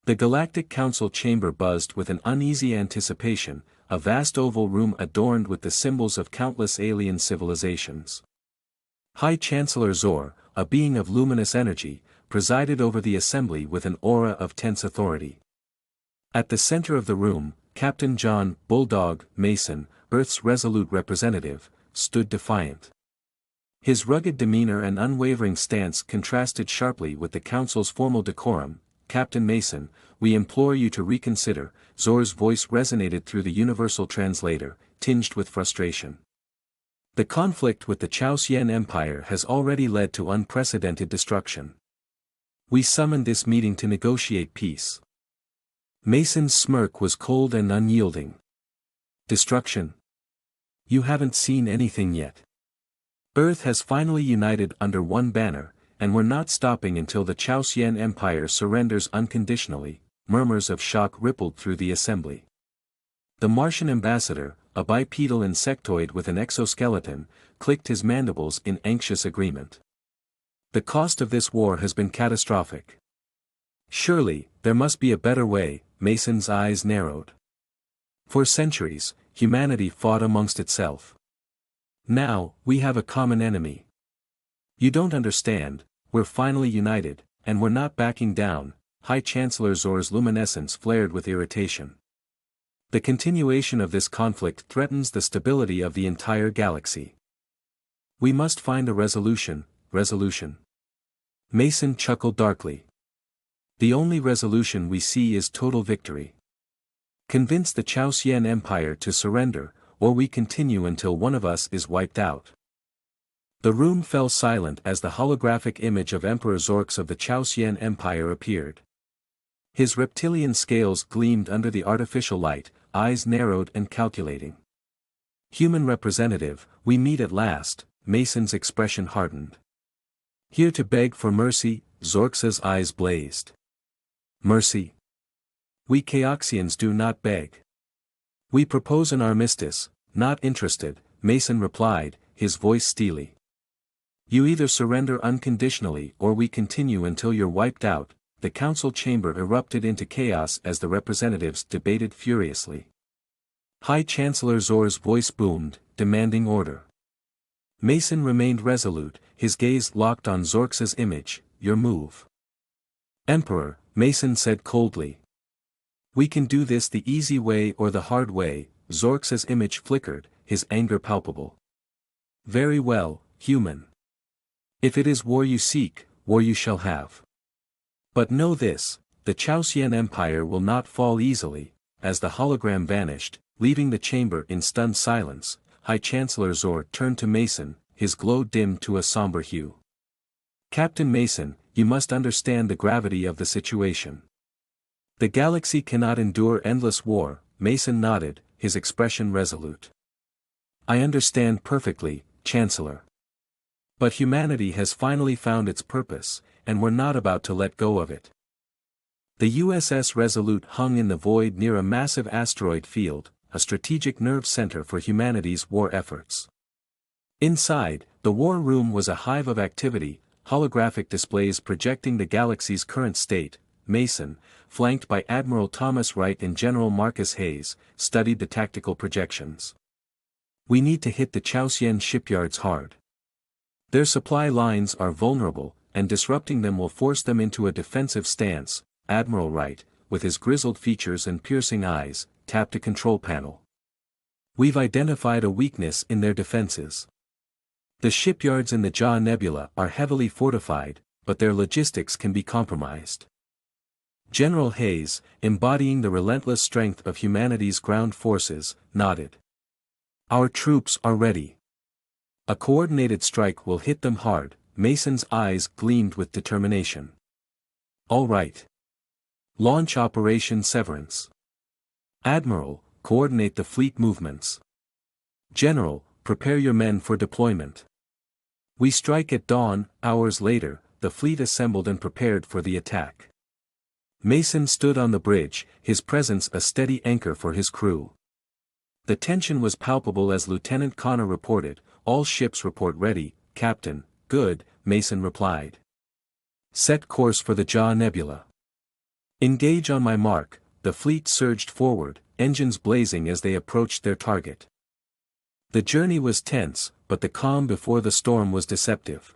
The Galactic Council chamber buzzed with an uneasy anticipation, a vast oval room adorned with the symbols of countless alien civilizations. High Chancellor Zor, a being of luminous energy, presided over the assembly with an aura of tense authority. At the center of the room, Captain John Bulldog Mason, Earth's resolute representative, stood defiant. His rugged demeanor and unwavering stance contrasted sharply with the Council's formal decorum. "Captain Mason, we implore you to reconsider." Zor's voice resonated through the universal translator, tinged with frustration. "The conflict with the Caoxian Empire has already led to unprecedented destruction. We summoned this meeting to negotiate peace." Mason's smirk was cold and unyielding. "Destruction? You haven't seen anything yet. Earth has finally united under one banner, and we're not stopping until the Caoxian Empire surrenders unconditionally." Murmurs of shock rippled through the assembly. The Martian ambassador, a bipedal insectoid with an exoskeleton, clicked his mandibles in anxious agreement. "The cost of this war has been catastrophic. Surely, there must be a better way." Mason's eyes narrowed. "For centuries, humanity fought amongst itself. Now, we have a common enemy. You don't understand, we're finally united, and we're not backing down." High Chancellor Zor's luminescence flared with irritation. "The continuation of this conflict threatens the stability of the entire galaxy. We must find a resolution." "Resolution?" Mason chuckled darkly. "The only resolution we see is total victory. Convince the Caoxian Empire to surrender, or we continue until one of us is wiped out." The room fell silent as the holographic image of Emperor Zorx of the Caoxian Empire appeared. His reptilian scales gleamed under the artificial light, eyes narrowed and calculating. "Human representative, we meet at last." Mason's expression hardened. "Here to beg for mercy." Zorx's eyes blazed. "Mercy? We Caoxians do not beg. We propose an armistice." "Not interested," Mason replied, his voice steely. "You either surrender unconditionally or we continue until you're wiped out." The council chamber erupted into chaos as the representatives debated furiously. High Chancellor Zor's voice boomed, demanding order. Mason remained resolute, his gaze locked on Zorx's image. "Your move." "Emperor," Mason said coldly. "We can do this the easy way or the hard way." Zorx's image flickered, his anger palpable. "Very well, human. If it is war you seek, war you shall have. But know this, the Caoxian Empire will not fall easily." As the hologram vanished, leaving the chamber in stunned silence, High Chancellor Zor turned to Mason, his glow dimmed to a somber hue. "Captain Mason, you must understand the gravity of the situation. The galaxy cannot endure endless war." Mason nodded, his expression resolute. "I understand perfectly, Chancellor. But humanity has finally found its purpose, and we're not about to let go of it." The USS Resolute hung in the void near a massive asteroid field, a strategic nerve center for humanity's war efforts. Inside, the war room was a hive of activity, holographic displays projecting the galaxy's current state. Mason, flanked by Admiral Thomas Wright and General Marcus Hayes, studied the tactical projections. "We need to hit the Caoxian shipyards hard. Their supply lines are vulnerable, and disrupting them will force them into a defensive stance." Admiral Wright, with his grizzled features and piercing eyes, tapped a control panel. "We've identified a weakness in their defenses. The shipyards in the Jaw Nebula are heavily fortified, but their logistics can be compromised." General Hayes, embodying the relentless strength of humanity's ground forces, nodded. "Our troops are ready. A coordinated strike will hit them hard." Mason's eyes gleamed with determination. "All right. Launch Operation Severance. Admiral, coordinate the fleet movements. General, prepare your men for deployment. We strike at dawn." Hours later, the fleet assembled and prepared for the attack. Mason stood on the bridge, his presence a steady anchor for his crew. The tension was palpable as Lieutenant Connor reported, "All ships report ready, Captain." "Good," Mason replied. "Set course for the Jaw Nebula. Engage on my mark. The fleet surged forward, engines blazing as they approached their target. The journey was tense, but the calm before the storm was deceptive.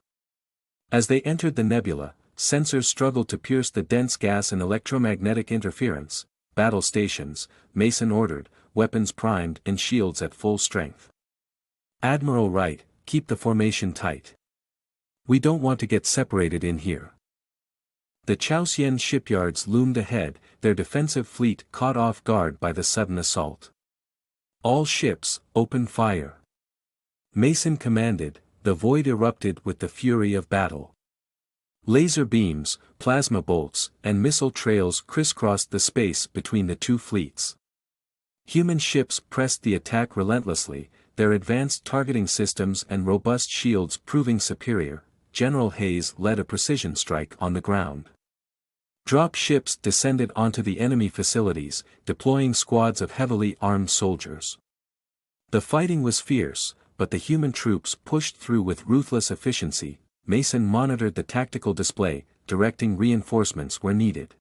As they entered the nebula, sensors struggled to pierce the dense gas and electromagnetic interference. Battle stations, Mason ordered, weapons primed and shields at full strength. Admiral Wright, keep the formation tight. We don't want to get separated in here. The Caoxian shipyards loomed ahead, their defensive fleet caught off guard by the sudden assault. All ships, open fire. Mason commanded, the void erupted with the fury of battle. Laser beams, plasma bolts, and missile trails crisscrossed the space between the two fleets. Human ships pressed the attack relentlessly, their advanced targeting systems and robust shields proving superior. General Hayes led a precision strike on the ground. Drop ships descended onto the enemy facilities, deploying squads of heavily armed soldiers. The fighting was fierce, but the human troops pushed through with ruthless efficiency. Mason monitored the tactical display, directing reinforcements where needed.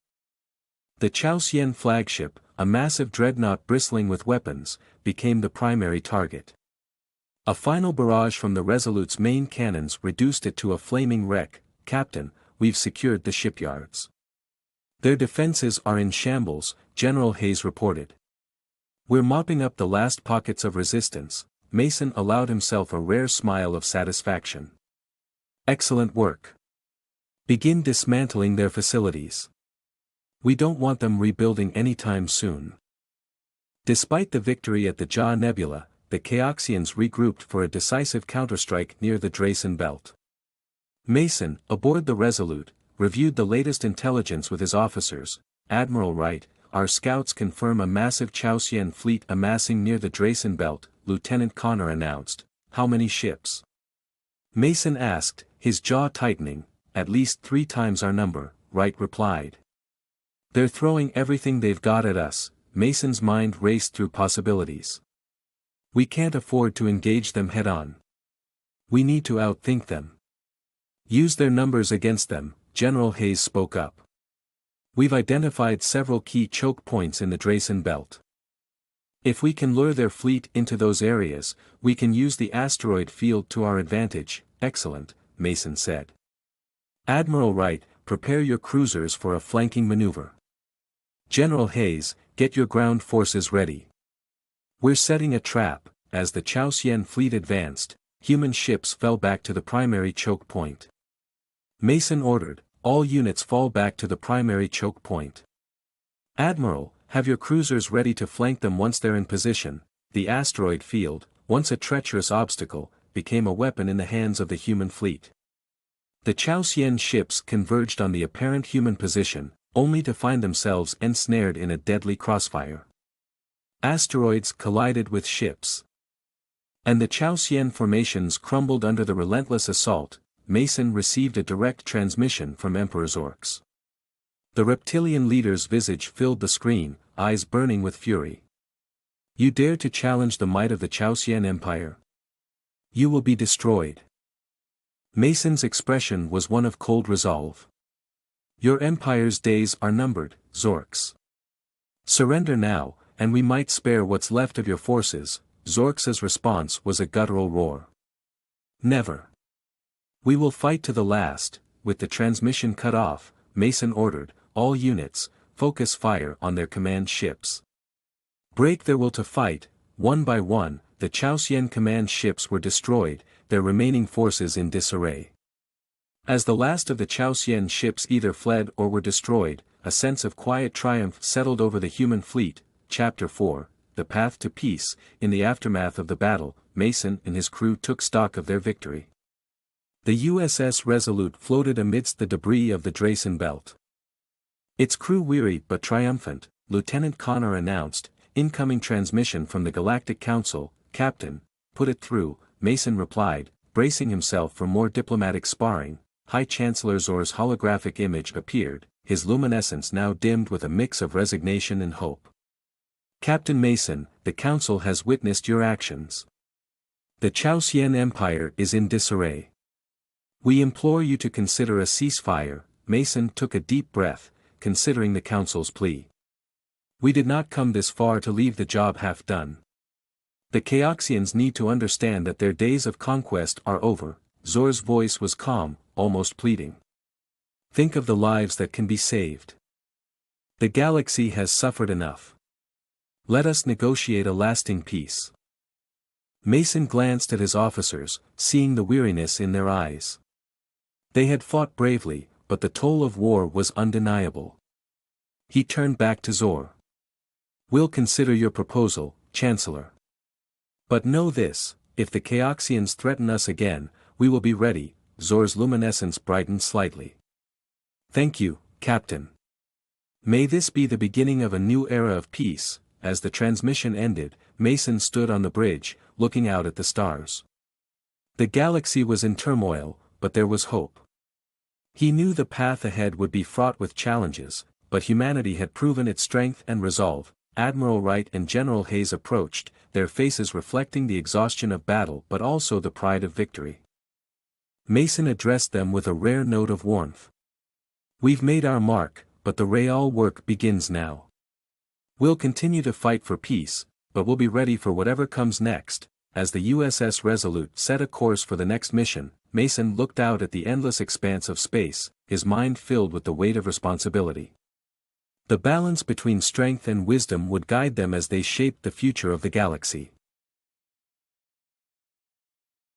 The Caoxian flagship, a massive dreadnought bristling with weapons, became the primary target. A final barrage from the Resolute's main cannons reduced it to a flaming wreck. Captain, we've secured the shipyards. Their defenses are in shambles, General Hayes reported. We're mopping up the last pockets of resistance. Mason allowed himself a rare smile of satisfaction. Excellent work. Begin dismantling their facilities. We don't want them rebuilding anytime soon. Despite the victory at the Jaw Nebula, the Caoxians regrouped for a decisive counterstrike near the Dracen Belt. Mason, aboard the Resolute, reviewed the latest intelligence with his officers. Admiral Wright, our scouts confirm a massive Caoxian fleet amassing near the Dracen Belt, Lieutenant Connor announced. How many ships? Mason asked, his jaw tightening. At least 3 times our number, Wright replied. They're throwing everything they've got at us. Mason's mind raced through possibilities. We can't afford to engage them head-on. We need to outthink them. Use their numbers against them, General Hayes spoke up. We've identified several key choke points in the Dracen Belt. If we can lure their fleet into those areas, we can use the asteroid field to our advantage. Excellent, Mason said. Admiral Wright, prepare your cruisers for a flanking maneuver. General Hayes, get your ground forces ready. We're setting a trap. As the Caoxian fleet advanced, human ships fell back to the primary choke point. Mason ordered, all units fall back to the primary choke point. Admiral, have your cruisers ready to flank them once they're in position. The asteroid field, once a treacherous obstacle, became a weapon in the hands of the human fleet. The Caoxian ships converged on the apparent human position, only to find themselves ensnared in a deadly crossfire. Asteroids collided with ships. And the Caoxian formations crumbled under the relentless assault. Mason received a direct transmission from Emperor Zorx. The reptilian leader's visage filled the screen, eyes burning with fury. You dare to challenge the might of the Caoxian Empire? You will be destroyed. Mason's expression was one of cold resolve. Your empire's days are numbered, Zorx. Surrender now, and we might spare what's left of your forces. Zorx's response was a guttural roar. Never. We will fight to the last. With the transmission cut off, Mason ordered, all units, focus fire on their command ships. Break their will to fight. One by one, the Caoxian command ships were destroyed, their remaining forces in disarray. As the last of the Caoxian ships either fled or were destroyed, a sense of quiet triumph settled over the human fleet. Chapter 4, The Path to Peace. In the aftermath of the battle, Mason and his crew took stock of their victory. The USS Resolute floated amidst the debris of the Dracen Belt. Its crew weary but triumphant, Lieutenant Connor announced, incoming transmission from the Galactic Council. Captain, put it through, Mason replied, bracing himself for more diplomatic sparring. High Chancellor Zor's holographic image appeared, his luminescence now dimmed with a mix of resignation and hope. Captain Mason, the Council has witnessed your actions. The Caoxian Empire is in disarray. We implore you to consider a ceasefire. Mason took a deep breath, considering the Council's plea. We did not come this far to leave the job half done. The Caoxians need to understand that their days of conquest are over. Zor's voice was calm, almost pleading. Think of the lives that can be saved. The galaxy has suffered enough. Let us negotiate a lasting peace. Mason glanced at his officers, seeing the weariness in their eyes. They had fought bravely, but the toll of war was undeniable. He turned back to Zor. We'll consider your proposal, Chancellor. But know this, if the Caoxians threaten us again, we will be ready. Zor's luminescence brightened slightly. Thank you, Captain. May this be the beginning of a new era of peace. As the transmission ended, Mason stood on the bridge, looking out at the stars. The galaxy was in turmoil, but there was hope. He knew the path ahead would be fraught with challenges, but humanity had proven its strength and resolve. Admiral Wright and General Hayes approached, their faces reflecting the exhaustion of battle but also the pride of victory. Mason addressed them with a rare note of warmth. We've made our mark, but the real work begins now. We'll continue to fight for peace, but we'll be ready for whatever comes next. As the USS Resolute set a course for the next mission, Mason looked out at the endless expanse of space, his mind filled with the weight of responsibility. The balance between strength and wisdom would guide them as they shaped the future of the galaxy.